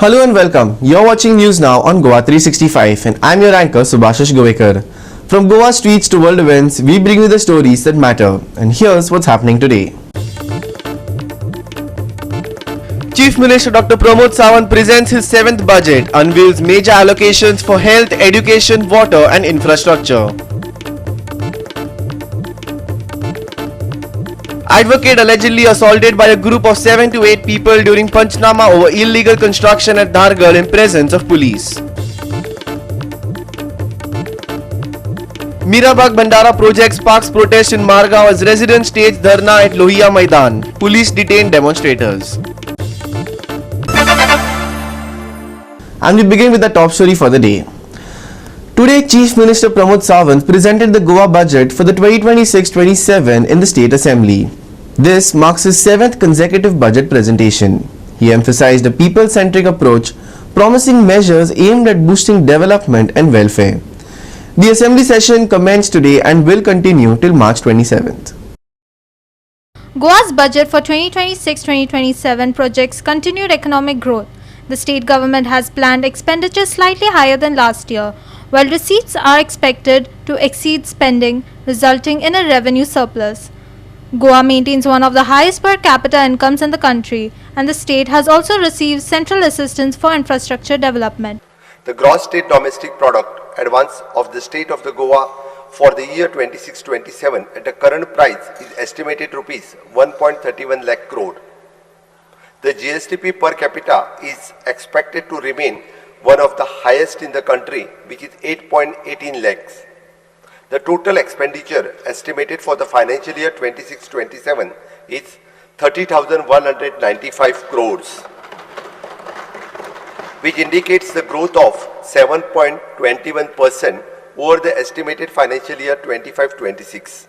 Hello and welcome. You're watching news now on Goa 365 and I'm your anchor Subhashish Govekar. From Goa streets to world events, we bring you the stories that matter. And here's what's happening today. Chief Minister Dr. Pramod Sawant presents his 7th budget, unveils major allocations for health, education, water and infrastructure. Advocate allegedly assaulted by a group of 7 to 8 people during Panchnama over illegal construction at Nargal in presence of police. Mirabag Bandara project sparks protest in Margao as residents stage dharna at Lohia Maidan. Police detained demonstrators. And we begin with the top story for the day. Today, Chief Minister Pramod Sawant presented the Goa budget for the 2026-27 in the State Assembly. This marks his 7th consecutive budget presentation. He emphasized a people-centric approach, promising measures aimed at boosting development and welfare. The Assembly session commenced today and will continue till March 27th. Goa's budget for 2026-2027 projects continued economic growth. The state government has planned expenditure slightly higher than last year, while receipts are expected to exceed spending, resulting in a revenue surplus. Goa maintains one of the highest per capita incomes in the country, and the state has also received central assistance for infrastructure development. The gross state domestic product advance of the state of the Goa for the year 26-27 at the current price is estimated rupees 1.31 lakh crore. The GSDP per capita is expected to remain one of the highest in the country, which is 8.18 lakhs. The total expenditure estimated for the financial year 26-27 is 30,195 crores, which indicates the growth of 7.21% over the estimated financial year 25-26.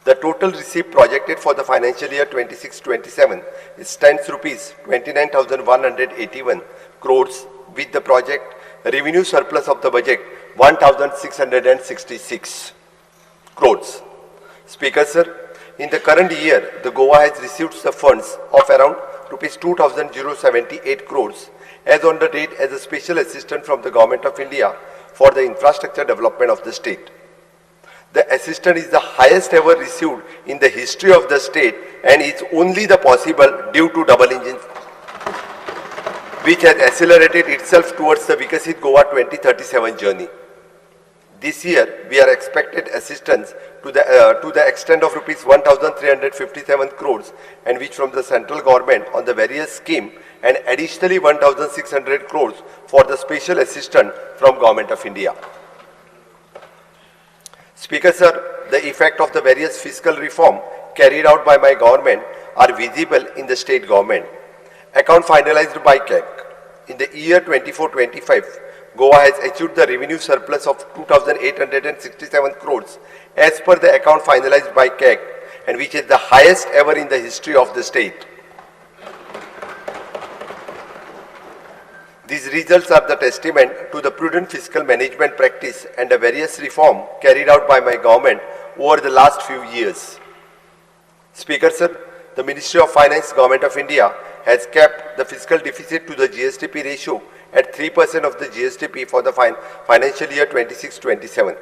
The total receipt projected for the financial year 26-27 stands rupees 29,181 crores, with the project revenue surplus of the budget 1,666 crores. Speaker sir, in the current year, the Goa has received the funds of around rupees 2,078 crores as on the date as a special assistance from the Government of India for the infrastructure development of the state. The assistance is the highest ever received in the history of the state and is only the possible due to double engine, which has accelerated itself towards the Vikasit Goa 2037 journey. This year, we are expected assistance to the extent of rupees 1,357 crores, and which from the central government on the various scheme, and additionally 1,600 crores for the special assistance from Government of India. Speaker sir, the effect of the various fiscal reform carried out by my government are visible in the state government. Account finalized by CAG. In the year 24-25, Goa has achieved the revenue surplus of 2,867 crores as per the account finalized by CAG, and which is the highest ever in the history of the state. These results are the testament to the prudent fiscal management practice and the various reform carried out by my government over the last few years. Speaker sir, the Ministry of Finance, Government of India has kept the fiscal deficit to the GSDP ratio at 3% of the GSDP for the financial year 26-27.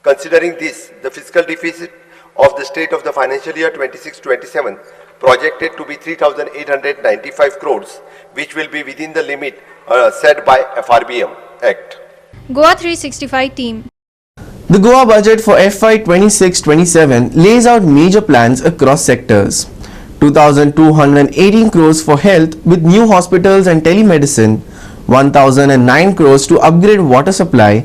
Considering this, the fiscal deficit of the state of the financial year 26-27 projected to be 3,895 crores, which will be within the limit set by FRBM Act. Goa 365 team. The Goa budget for FY 26-27 lays out major plans across sectors. 2,218 crores for health with new hospitals and telemedicine, 1,009 crores to upgrade water supply,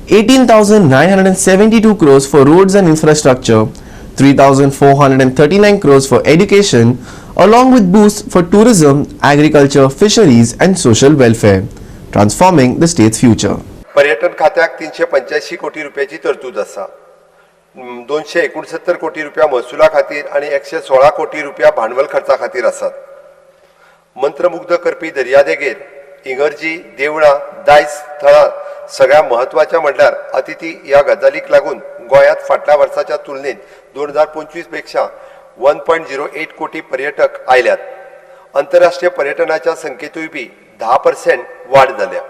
18,972 crores for roads and infrastructure, 3,439 crores for education, along with boosts for tourism, agriculture, fisheries and social welfare, transforming the state's future. पर्यटन खात्याक 385 कोटी रुपयाची तरतूद आसा. 269 कोटी रुपया महसुला खातीर आणि 116 कोटी रुपया भांडवल खर्चा खातीर आसात. मंत्रमुग्ध करपी दर्यादेगेर इगर्जी, देवळां, दायज स्थळां सगळ्या महत्वाच्या म्हणल्यार अतिथी ह्या गजालीक लागून गोंयांत फाटल्या वर्साच्या तुलनेत 2025 पेक्षा 1.08 कोटी पर्यटक आयल्यात. आंतरराष्ट्रीय पर्यटनाच्या संख्येतूय बी 10% वाढ जाल्या.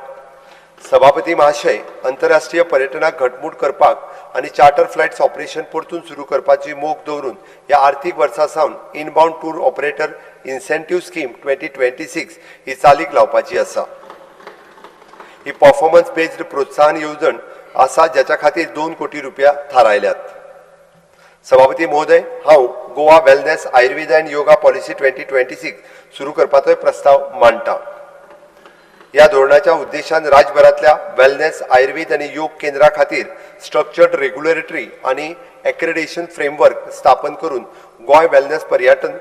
सभापती महाशय, आंतरराष्ट्रीय पर्यटनाक घटमूट करपाक आणि चार्टर फ्लाइट्स ऑपरेशन परतून सुरू करपाची मोख दवरून या आर्थीक वर्सा सावन inbound tour operator incentive scheme 2026 ही चालीक लावपाची आसा. ही परफॉर्मन्स बेस्ड प्रोत्साहन येवजण आसा ज्याच्या खातीर 2 कोटी रुपया थारायल्यात. सभापती महोदय, हांव Goa wellness Ayurveda and yoga policy 2026 सुरू करपाचो प्रस्ताव मांडटा. या धोरणाच्या उद्देशान राज्यभरातल्या वेलनेस आयुर्वेद आणि योग केंद्रा खातीर स्ट्रक्चर्ड रेग्युलेटरी आणि एक्रेडिटेशन फ्रेमवर्क स्थापन करून गोय वेलनेस पर्यटन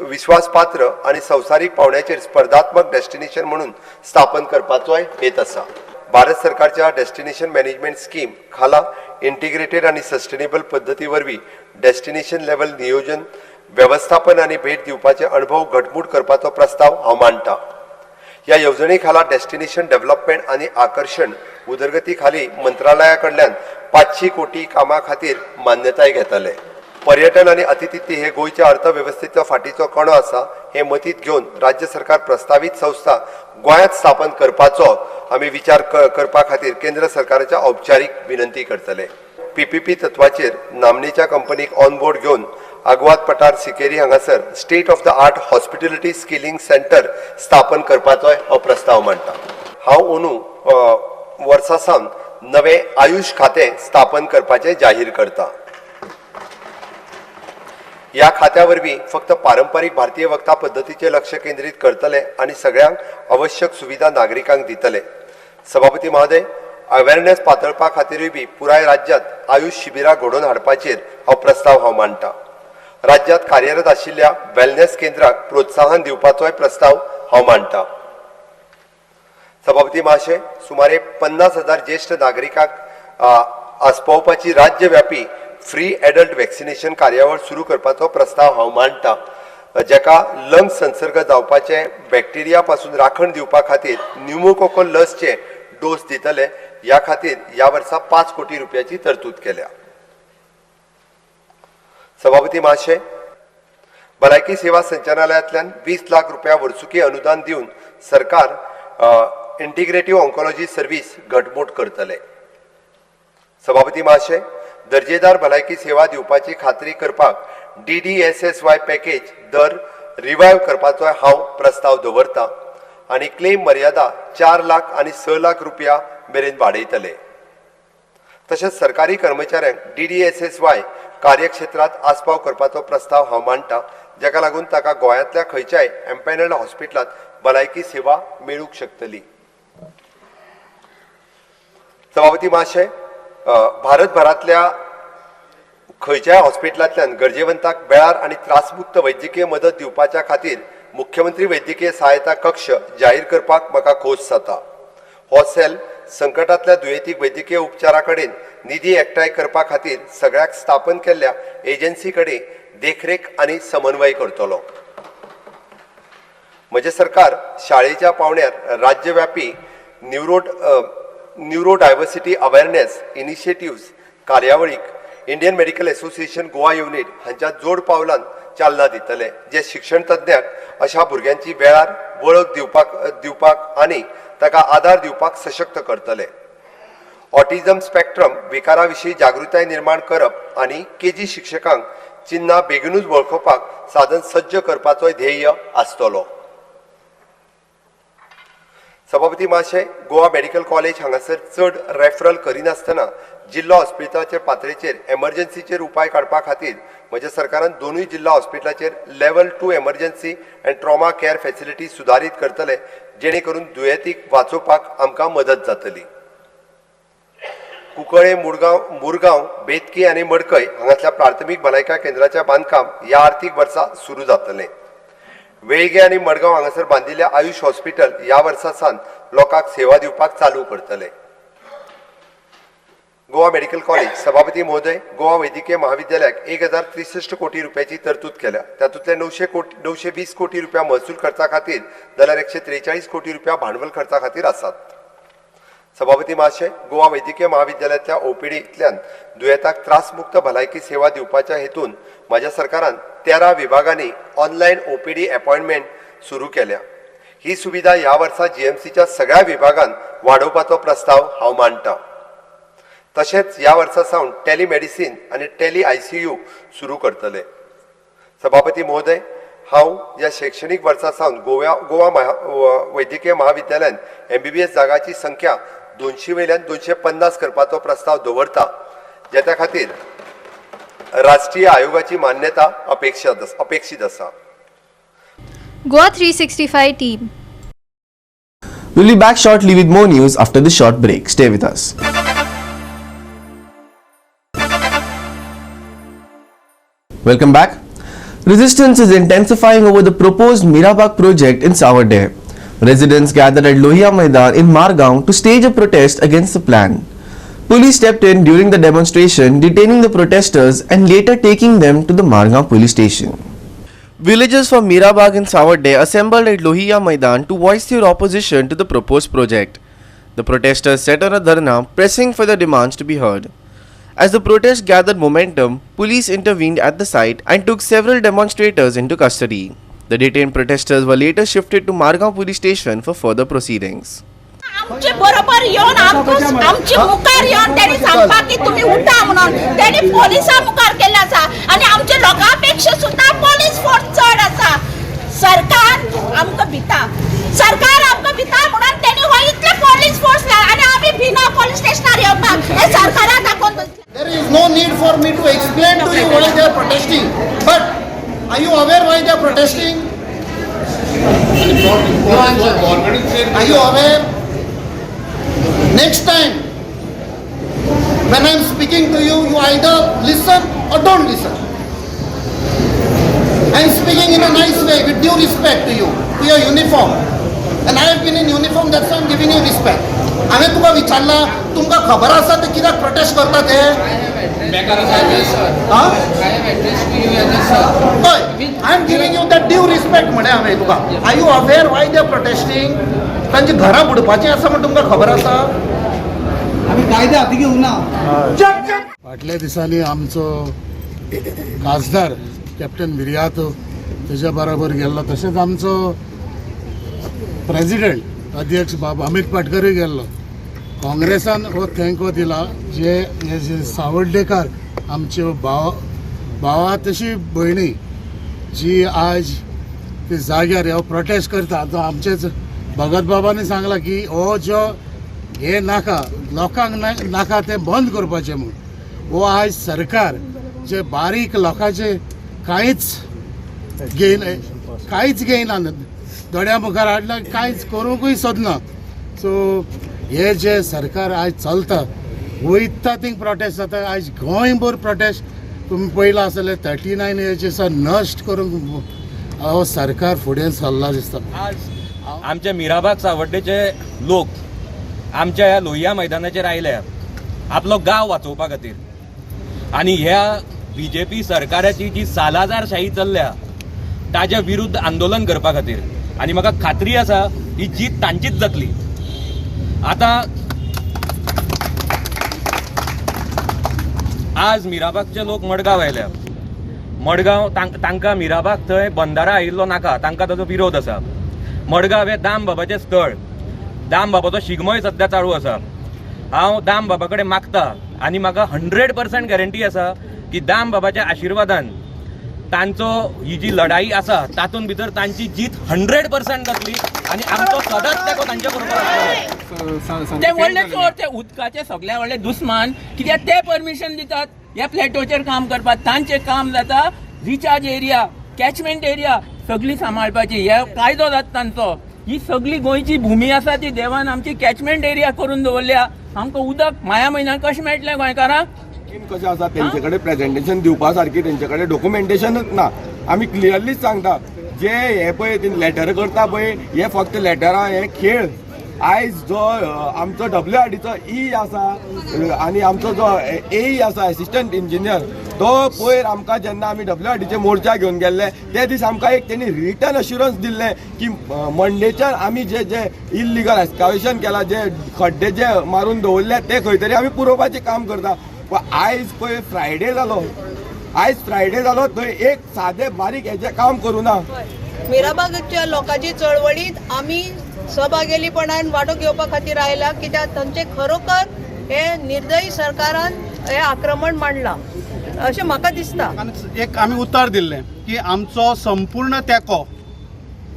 विश्वासपात्र आणि संवसारीक पावंड्याचेर स्पर्धात्मक डेस्टिनेशन म्हणून स्थापन करपाचोय हेत आसा. भारत सरकारच्या डेस्टिनेशन मॅनेजमेंट स्कीम खाला इंटिग्रेटेड आणि सस्टेनेबल पद्दती वरवीं डेस्टिनेशन लेवल नियोजन, व्यवस्थापन आणि भेट दिवपाचे अनुभव घटमूट करपाचो प्रस्ताव हांव मांडटा. या येवजणे खाला डेस्टिनेशन डेव्हलपमेंट आणि आकर्षण उदरगती खाली मंत्रालया कडल्यान 500 कोटी कामां खातीर मान्यताय घेतले. पर्यटन आणि अतिथी हे गोयच्या अर्थव्यवस्थेचो फाटीचो कणो आसा हे मतीत घेवन राज्य सरकार प्रस्तावित संस्था गोंयांत स्थापन करपाचो आमी विचार करपा खातीर केंद्र सरकाराच्या औपचारीक विनंती करतले. PPP तत्वाचेर नामनेच्या कंपनीक ऑन बोर्ड घेवन आग्वाद पठार सिकेरी हांगासर state of the art hospitality skilling centre स्थापन करपाचो हो प्रस्ताव मांडटा. हांव अंदू वर्सा सावन नवे आयुष खातें स्थापन करपाचें जाहीर करता. या खात्या वरवीं फक्त पारंपारीक भारतीय वखदा पद्दतीचेर लक्ष केंद्रीत करतले आणि सगळ्यांक आवश्यक सुविधा नागरिकांक दितले. सभापती महोदय, अवेअरनेस पातळपा खातीरूय बी पुराय राज्यांत आयुष शिबिरां घडोवन हाडपाचेर हो प्रस्ताव हांव मांडटा. राज्यांत कार्यरत आशिल्ल्या वेलनेस केंद्राक प्रोत्साहन दिवपाचोय प्रस्ताव हांव मांडटा. सभापती महाशय, सुमारे 50,000 ज्येष्ठ नागरिकांक आस्पावपाची राज्यव्यापी फ्री एडल्ट वॅक्सिनेशन कार्यावळ सुरू करपाचो प्रस्ताव हांव मांडटा, जेका लंग संसर्ग जावपाचे बॅक्टेरिया पासून राखण दिवपा खातीर न्युमोकोकल लसचे डोस दितले. या खातीर या वर्सा 5 कोटी रुपयाची तरतूद केल्या. सभापती महाशय, भलायकी सेवा संचालनालयातल्यान 20 लाख रुपया वर्सुकी अनुदान दिवन सरकार इंटिग्रेटिव्ह ऑन्कोलॉजी सर्व्हिस घटमूट करतले. सभापती महाशय, दर्जेदार भलायकी सेवा दिवपाची खात्री करपाक DDSSY पॅकेज दर रिवायव करपाचो हांव प्रस्ताव दवरता आणि क्लेम मर्यादा 4 लाख आणि 6 लाख रुपया मेरेन वाडयतले. तशेंच सरकारी कर्मचाऱ्यांक DDSSY कार्यक्षेत्रात आस्पाव करपाचो प्रस्ताव हांव मांडटा, जाका लागून ताका गोंयांतल्या खंयच्याय एम्पॅनल्ड हॉस्पिटलांत भलायकी सेवा मेळूंक शकतली. सभापती महाशय, भारतभरातल्या खंयच्याय हॉस्पिटलांतल्यान गरजेवंतांक वेळार आणि त्रासमुक्त वैद्यकीय मदत दिवपाच्या खातीर मुख्यमंत्री वैद्यकीय सहायता कक्ष जाहीर करपाक म्हाका खोस जाता. हो सेल संकटांतल्या दुयेंतीक वैद्यकीय उपचारा कडेन निधी एकठांय करपा खातीर सगळ्याक स्थापन केल्ल्या एजन्सी कडेन देखरेख आणि समन्वय करतलो. म्हजे सरकार शाळेच्या पावंड्यार राज्यव्यापी न्यूरो डायव्हर्सिटी अवेअरनेस इनिशिएटिव्ह्ज कार्यावळीक Indian medical association Goa unit हांच्या जोड पावलान चालना दितले, जे शिक्षण तज्ञांक अशा भुरग्यांची वेळार वळख दिवपाक आणि ताका आदार दिवपाक सशक्त करतले. ऑटिझम स्पेक्ट्रम विकारा विशीं जागृताय निर्माण करप आणि KG शिक्षकांक चिन्हां बेगीनूच वळखुपाक साधन सज्ज करपाचो ध्येय आसतलो. सभापती महाशय, गोवा मेडिकल कॉलेज हांगासर चड रेफरल करिनासतना जिल्लो हॉस्पिटलाचे पातळीचेर एमर्जन्सीचेर उपाय काडपा खातीर म्हज्या सरकारान दोनूय जिल्हा हॉस्पिटलाचेर level 2 emergency and trauma care facility सुदारीत करतले, जेणे करून दुयेंतीक वाचोवपाक आमकां मदत जातली. कुंकळे, मुरगांव, बेतकी आनी मडकय हांगासरल्या प्राथमीक भलायकी केंद्राचें बांदकाम ह्या आर्थीक वर्सा सुरू जातलें. वेळगे आनी मडगांव हांगासर बांदिल्ल्या आयुष हॉस्पिटल ह्या वर्सा सावन लोकांक सेवा दिवपाक चालू करतले. Goa medical college. सभापती महोदय, गोवा वैद्यकीय महाविद्यालयाक 1063 कोटी रुपयाची तरतूद केल्या. तातूंतले 920 कोटी रुपया महसूल खर्चा खातीर जाल्यार 143 कोटी रुपया भांडवल खर्चा खातीर आसात. सभापती महाशय, गोवा वैद्यकीय महाविद्यालयातल्या OPDंतल्यान दुयेंतांक त्रासमुक्त भलायकी सेवा दिवपाच्या हेतून म्हज्या सरकारान 13 विभागांनी ऑनलायन OPD अपॉइंटमेंट सुरू केल्या. ही सुविधा ह्या वर्सा GMCच्या सगळ्या विभागांत वाडोवपाचो प्रस्ताव हांव मांडटां. तशेंच ह्या वर्सा सावन टेलिमेडिसिन आनी टेली ICU सुरू करतले. सभापती महोदय, हांव ह्या शैक्षणीक वर्सा सावन गोवा वैद्यकीय महाविद्यालयांत MBBS जागाची संख्या 200 वयल्यान 250 करपाचो प्रस्ताव दवरता, ज्या खातीर राष्ट्रीय आयोगाची मान्यता अपेक्षित आसा. Goa 365 team. We'll be back shortly with more news after this short break. Stay with us. Welcome back. Resistance is intensifying over the proposed Mirabagh project in Savardeh. Residents gathered at Lohia Maidan in Margaon to stage a protest against the plan. Police stepped in during the demonstration, detaining the protesters and later taking them to the Margaon police station. Villagers from Mirabagh and Savardeh assembled at Lohia Maidan to voice their opposition to the proposed project. The protesters set on a dharna, pressing for their demands to be heard. As the protest gathered momentum, police intervened at the site and took several demonstrators into custody. The detained protesters were later shifted to Margaon police station for further proceedings. आमचे बरोबर येऊन आमची मुखार येऊन त्यांनी सांगपा की तुम्ही उठा म्हणून त्यांनी पोलिसां मुखार केला आसा आणि आमच्या लोकांपेक्षा सुद्धा पोलीस फोर्स चढ आसा. सरकार आमकां भिता म्हणून त्यांनी हो इतले पोलीस फोर्स आणि आम्ही भिना पोलीस स्टेशनार येवपाक हे सरकाराक दाखोवन बसले. There is no need for me to explain to you why they are protesting. But are you aware why they are protesting? Are you aware? Next time, when I am speaking to you, you either listen or don't listen. I am speaking in a nice way, with due respect to you, to your uniform. And I have been in uniform, that's why I am giving you respect. हांवें तुका विचारला, तुमकां खबर आसा ते कित्याक prostate करता ते? I am giving you that due respect म्हणे हांवें तुका. Are you aware why they are protesting? तांची घरां बुडपाचीं आसा म्हण तुमकां खबर आसा? आमी कायदे हाती घेवंक ना. फाटल्या दिसांनी आमचो खासदार कॅप्टन मिरयातो तेच्या बरोबर गेल्लो, तशेंच आमचो प्रेसिडेंट अध्यक्ष बाबा अमित पाटकरूय गेल्लो. काँग्रेसान हो थँको दिला जे सावर्डेकार आमच्यो भावा तशी भयणी जी आज ते जाग्यार ह्यो प्रोटेस्ट करता. तो आमचेच भगत बाबांनी सांगला की हो जो हे नाका लोकांक नाका ते बंद करपाचें म्हूण. हो आज सरकार जे बारीक लोकांचे कांयच घेयना, दोळ्या मुखार हाडला कांयच करूंकूय सोदना. सो हे जे सरकार आज चलता वयता थिंग प्रोटेस्ट जाता. आज गोंयभर प्रोटेस्ट तुम्ही पयला आसतलें 39 एजीसा नश्ट करूंक हो सरकार फुडें सरला दिसता. आमचे मिराबाग सावड्डेचे लोक आमच्या ह्या लोहिया मैदानाचेर आयले आपलो गांव वाचोवपा खातीर. आनी ह्या BJP सरकाराची जी सालाजारशाही चल्ल्या ताच्या विरुद्ध आंदोलन करपा खातीर. आनी म्हाका खात्री आसा ही जीत तांचीच जातली. आता आज मिराबागचे लोक मडगांव आयल्या. मडगांव तांकां मिराबाग थंय बंदारा आयिल्लो नाका, तांकां ताचो विरोध आसा. मडगांव हे दाम बाबाचें स्थळ, दाम बाबाचो शिगमोय सध्या चालू आसा. हांव दाम बाबा कडेन मागता आनी म्हाका 100% गॅरंटी आसा की दाम बाबाच्या आशिर्वादान तांचो ही जी लढाई आसा तातूंत भितर तांची जीत 100% जातली आनी आमचो सदांच तेंको तांचे बरोबर आसतलो. ते व्हडले चोर, ते उदकाचे सगळे व्हडले दुस्मान, कित्याक ते परमिशन दितात ह्या फ्लॅटोचेर काम करपाक. तांचें काम जाता रिचार्ज एरिया, कॅचमेंट एरिया सगळी सांबाळपाची. हे कायदो जाता तांचो. ही सगळी गोंयची भुमी आसा ती देवान आमची कॅचमेंट एरिया करून दवरल्या. आमकां उदक माया म्हयन्यान कशें मेळटलें गोंयकारांक? कशें आसा तेंचे कडेन प्रेजेंटेशन दिवपा सारकी तेंचे कडेन डॉक्युमेंटेशनच ना. आमी क्लियरलीच सांगता जे हे पळय लॅटर करता पळय हे फक्त लॅटरां हे खेळ. आयज जो आमचो WRDचो ई आसा आनी आमचो जो AE आसा असिस्टंट इंजिनियर तो पयर आमकां जेन्ना आमी WRDचे मोर्चा घेवन गेल्ले ते दीस आमकां एक तेणी रिटन अश्युरन्स दिल्लें की मंडेच्यान आमी जे इल्लिगल एक्स्कावेशन केलां, जे खड्डे जे मारून दवरले ते खंय तरी आमी पुरोवपाचें काम करता. पण आयज पळय फ्रायडे जालो थंय एक सादें बारीक हेजें काम करूं ना. मिराबागच्या लोकांची चळवळीत आमी सहभागीपणान वांटो घेवपा खातीर आयला, कित्याक तांचे खरोखर हे निर्दयी सरकारान हे आक्रमण मांडलां अशें म्हाका दिसता. एक आमी उतर दिल्लें की आमचो संपूर्ण तेंको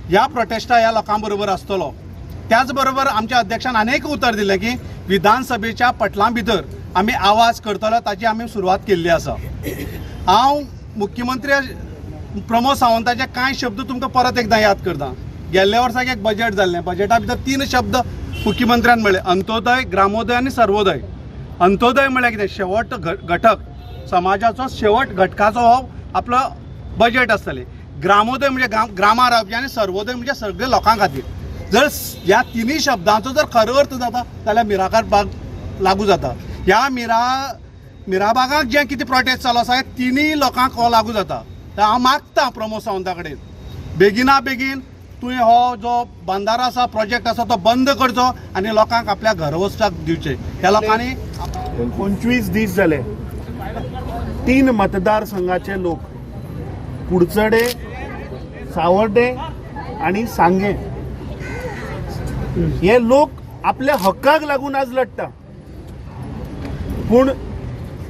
ह्या प्रोटेस्टा ह्या लोकां बरोबर आसतलो. त्याच बरोबर आमच्या अध्यक्षान आनीक उतर दिलें की विधानसभेच्या पटलां भितर आमी आवाज करतलो, ताची आमी सुरवात केल्ली आसा. हांव मुख्यमंत्री प्रमोद सावंताचे कांय शब्द तुमकां परत एकदां याद करता. गेल्ल्या वर्साक एक बजेट जाल्लें, बजेटा भितर 3 शब्द मुख्यमंत्र्यान म्हणले, अंत्योदय, ग्रामोदय आनी सर्वोदय. अंत्योदय म्हळ्यार कितें, शेवट घटक, समाजाचो शेवट घटकाचो हो आपलो बजेट आसतलें. ग्रामोदय म्हणजे ग्रामार रावपी आनी सर्वोदय म्हणजे सगळ्या लोकां खातीर. जर ह्या 3 शब्दांचो जर खरो अर्थ जाता जाल्यार मिराकार बाग लागू जाता. ह्या मिराबागाक जें कितें प्रोटेस्ट चालू आसा हे 3 लोकांक हो लागू जाता. तर हांव मागता प्रमोद सावंता कडेन बेगिना बेगीन तुवें हो जो बंदारो आसा, प्रोजेक्ट आसा तो बंद करचो आनी लोकांक आपल्या घर वचपाक दिवचे. ह्या लोकांनी 25 दीस जाले 3 मतदारसंघाचे लोक कुडचडे, सावर्डे आणि सांगे हे लोक आपल्या हक्काक लागून आज लढटा. पूण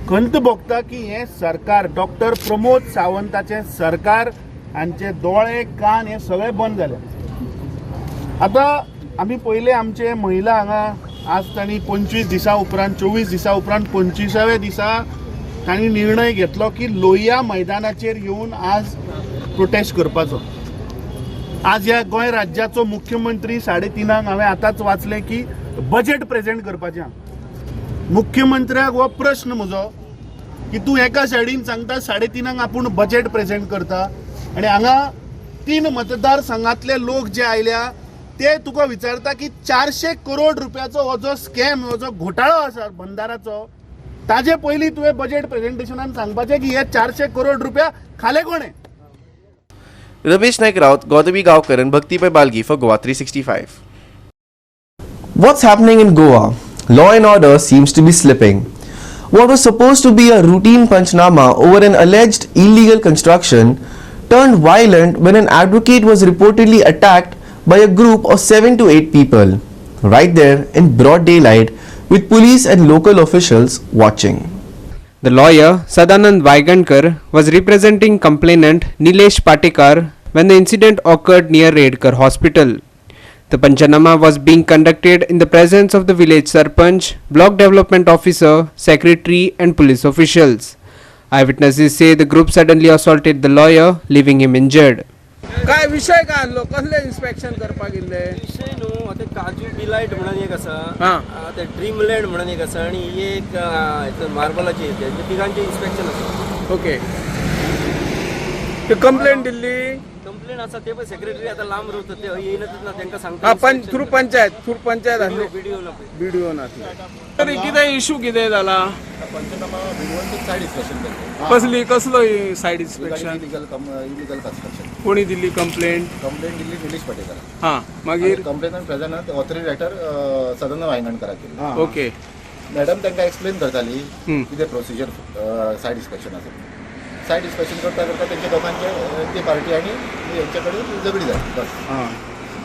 खंत भोगता की हे सरकार डॉक्टर प्रमोद सावंताचे सरकार हांचे दोळे कान हे सगळे बंद जाले. आता आमी पयले आमचे महिला हांगा आज तांणी 25 दिसा उपरांत 24 दिसा उपरांत 25व्या दिसा तांणी निर्णय घेतलो की लोहिया मैदानाचेर येवन आज प्रोटेस्ट करपाचो. आज ह्या गोंय राज्याचो मुख्यमंत्री 3:30 हांवें आतांच वाचलें की बजेट प्रेजेंट करपाचें. मुख्यमंत्र्याक हो प्रश्न म्हजो की तूं एका सायडीन सांगता 3:30 आपूण बजेट प्रेजेंट करता आनी हांगा 3 मतदारसंघातले लोक जे आयल्या ते तुका विचारता की 400 करोड रुपयाचो हो जो स्कॅम, हो जो घोटाळो आसा बंदाराचो, ताजे पयलीं तुवें बजेट प्रेजेंटेशनान सांगपाचें की हे 400 करोड रुपया खाले कोणे. Ramesh Naik Raut, Gautami Gaonkar and Bhakti Balgi for Goa 365. What's happening in Goa? Law and order seems to be slipping. What was supposed to be a routine Panchnama over an alleged illegal construction turned violent when an advocate was reportedly attacked by a group of 7 to 8 people, right there in broad daylight with police and local officials watching. The lawyer Sadanand Vaigankar was representing complainant Nilesh Patekar when the incident occurred near Redkar Hospital. The Panchanama was being conducted in the presence of the village Sarpanch, block development officer, secretary and police officials. Eyewitnesses say the group suddenly assaulted the lawyer, leaving him injured. काय विषय काय आसलो, कसले inspection करपाक गेल्ले? विषय न्हू आतां काजू डिलायट म्हणून एक आसा, ते ड्रीमलँड म्हणून एक आसा आनी एक मार्बलाची तिगांचे इन्स्पेक्शन आसा. ओके. ते कंप्लेंट दिल्ली? कंप्लेंट आसा ते सेक्रेटरी आतां लांब रावता ते येयनात ना तांकां सांगता. थ्रू पंचायत आसली, व्हिडिओ नासली. तरी कितें इशू कितें जाला? पंचनामा भिडवंत सायड इन्स्पेक्शन कसली कसलो सायड इन्स्पेक्शन? Illegal construction. कोणी दिल्ली कंप्लेंट? दिल्ली निलेश पटेकर. हां, मागीर कंप्लेनंट प्रेझेंट ऑथॉरिटी रायटर सदन वांयगणकराक केली. ओके. मॅडम तांकां एक्सप्लेन करताली कितें प्रोसिजर सायड इन्स्पेक्शनाचो. सायड इन्स्पेक्शन करता करता तेंच्या दोगांचे ती पार्टी आनी हेंचे कडेन झगडी जाली. बस.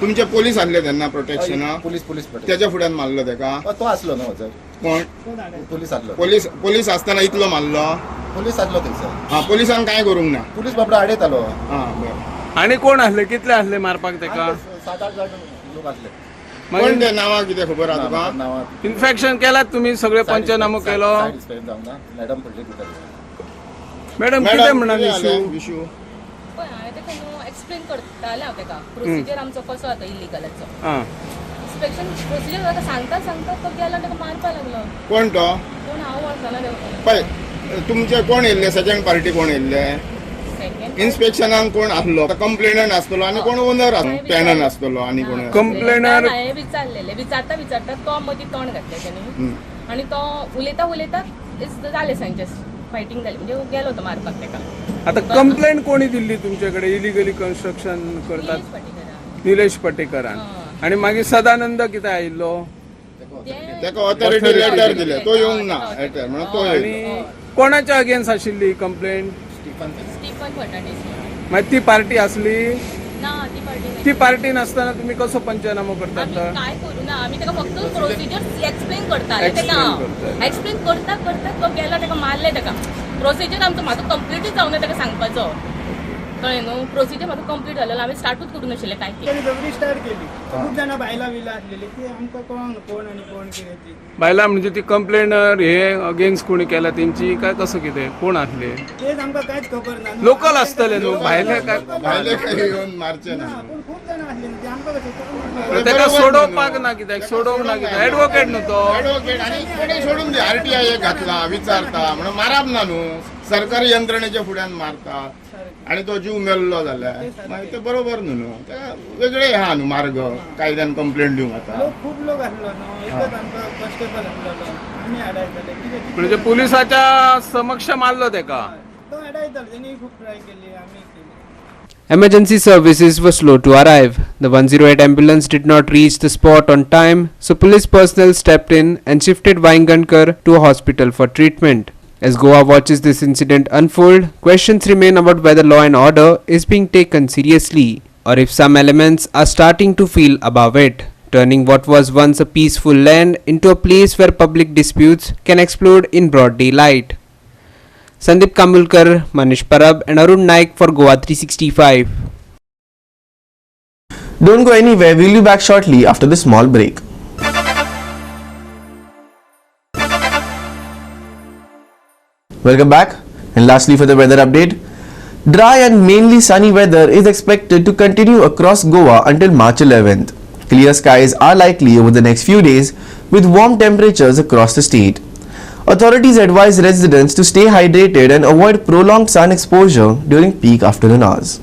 तुमचे पोलीस आणले त्यांना प्रोटेक्शना? पोलीस त्याच्या फुड्यान मारलो तेका? तो आसलो न्हू सर. कोण? पोलीस आसलो. पोलीस असताना इतलो मारलो? पोलीस आसलो थंयसर. हा, पोलिसांक काय करूंक ना? पुलीस बाबडो आडयतालो. हां, बरें. आनी कोण आसले, कितले आसले मारपाक तेका? 7-8 जाण लोक आसले. कोण ते नांवां कितें खबर आहा तुका? इन्फेक्शन केलात तुमी, सगळे पंचनामो केलो? मॅडम फुडली दिता. मॅडम कितें म्हणून इशू? एक्सप्लेन करताले हांव तेका प्रोसिजर आमचो कसो आतां इलिगलाचो. इन्स्पेक्शन प्रोसिजर आतां सांगता तो गेलो तेका मारपाक लागलो. कोण तो? कोण हांव वळखना देवता. पळय, तुमचे कोण येयल्ले? सेकंड पार्टी कोण येयल्ले? इन्स्पेक्शनाक कोण आसलो? कंप्लेनंट आसतलो आनी कोण ओनर पॅनल आसतलो आनी कोण? कंप्लेनर हांवें विचारलेले. विचारता तो मदीं तोंड घातलें तेणी आनी तो उलयता जालें सांचे फायटींग जाली, म्हणजे गेलो तो मारपाक तेका. आता कंप्लेंट कोणी दिल्ली तुमच्याकडे इलिगली कन्स्ट्रक्शन करतात? निलेश पटेकरान. आणि मागीर सदानंद कितें आयिल्लो? तेका ऑथॉरिटी लेटर दिले, तो येवंक ना म्हणून तो. आणि कोणाच्या अगेन्स्ट आशिल्ली कंप्लेंट? स्टीफन फर्नांडीस. मागीर ती पार्टी आसली? ना, पार्टी ती पार्टी नसताना तुम्ही कसो पंचनामा करतात तर काय करू ना आम्ही त्याला फक्त प्रोसिजर एक्सप्लेन करता एक्सप्लेन करता करता तो गेला ताका मारले ताका प्रोसिजर आमचो म्हाजो कंप्लीटच जावना ताका सांगपाचो कळ्ळें न्हू प्रोसिजर म्हाजो कंप्लीट जालेलो आमी स्टार्टूच करूं नाशिल्लें काय स्टार्ट केली खूप जाणां बायलां बियलां आसलेली ती आमकां कळना कोण आनी कोण कितें ती बायलां म्हणजे ती कंप्लेंट हे अगेन्स्ट कोणी केला तेंची काय कसं कितें कोण आसले तेच आमकां कांयच खबर ना लोकल आसतले न्हू भायले काय येऊन मारचे ना खूप जाणां आसलेली ती आमकां कशें ताका सोडोवपाक ना कित्याक सोडोवंक ना कित्याक एडवोकेट न्हू तो ॲडव्होकेट आणि कोणी सोडून दे RTI एक घातला विचारता म्हणून मारप ना न्हू सरकारी यंत्रणेच्या फुड्यान मारता आणि तो जीव मेल्लो जाल्यार मागीर ते बरोबर न्हू ते वेगळे हा न्हू मार्ग कायद्यान कंप्लेंट दिवंक आता खूप लोक आसलो न्हू एकच आमकां कॉन्स्टेबल आसलो आमी आडायताले म्हणजे पुलिसाच्या समक्ष मारलो तेका तो आडायतालो तेणी खूप ट्राय केली आमी केली. Emergency services were slow to arrive. The 108 ambulance did not reach the spot on time, so police personnel stepped in and shifted Vaingankar to a hospital for treatment. As Goa watches this incident unfold, questions remain about whether law and order is being taken seriously, or if some elements are starting to feel above it, turning what was once a peaceful land into a place where public disputes can explode in broad daylight. Sandeep Kamulkar, Manish Parab and Arun Naik for Goa 365. Don't go anywhere, we'll be back shortly after this small break. Welcome back, and lastly for the weather update. Dry and mainly sunny weather is expected to continue across Goa until March 11th. Clear skies are likely over the next few days with warm temperatures across the state. Authorities advise residents to stay hydrated and avoid prolonged sun exposure during peak afternoon hours.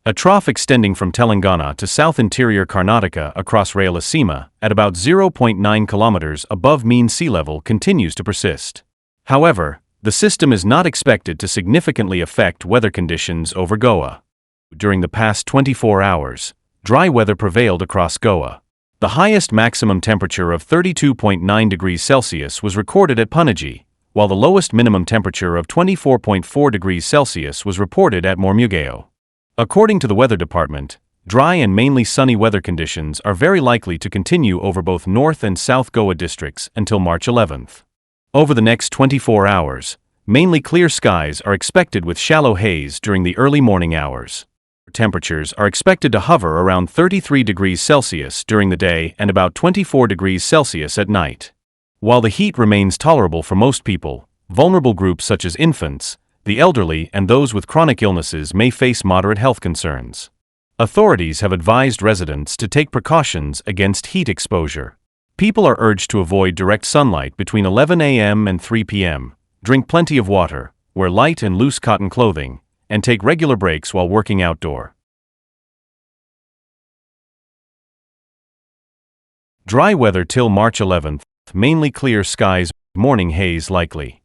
A trough extending from Telangana to south interior Karnataka across Rayalaseema at about 0.9 kilometers above mean sea level continues to persist. However, the system is not expected to significantly affect weather conditions over Goa. During the past 24 hours, dry weather prevailed across Goa. The highest maximum temperature of 32.9 degrees Celsius was recorded at Panaji, while the lowest minimum temperature of 24.4 degrees Celsius was reported at Mormugao. According to the Weather Department, dry and mainly sunny weather conditions are very likely to continue over both North and South Goa districts until March 11th. Over the next 24 hours, mainly clear skies are expected with shallow haze during the early morning hours. Temperatures are expected to hover around 33 degrees Celsius during the day and about 24 degrees Celsius at night. While the heat remains tolerable for most people, vulnerable groups such as infants, the elderly and those with chronic illnesses may face moderate health concerns. Authorities have advised residents to take precautions against heat exposure. People are urged to avoid direct sunlight between 11 a.m. and 3 p.m., drink plenty of water, wear light and loose cotton clothing, and take regular breaks while working outdoor. Dry weather till March 11th, mainly clear skies, morning haze likely.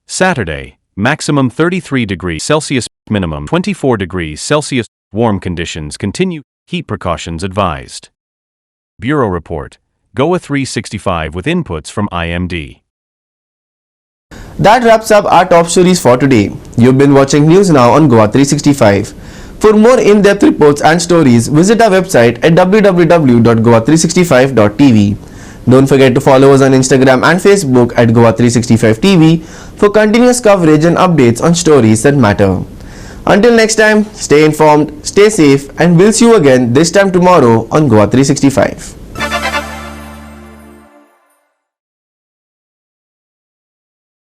Saturday, maximum 33 degrees Celsius, minimum 24 degrees Celsius, warm conditions continue, heat precautions advised. Bureau Report, Goa 365 with inputs from IMD. That wraps up our top stories for today. You've been watching News Now on Goa 365. For more in-depth reports and stories, visit our website at www.goa365.tv. Don't forget to follow us on Instagram and Facebook at Goa365TV for continuous coverage and updates on stories that matter. Until next time, stay informed, stay safe, and we'll see you again this time tomorrow on Goa 365.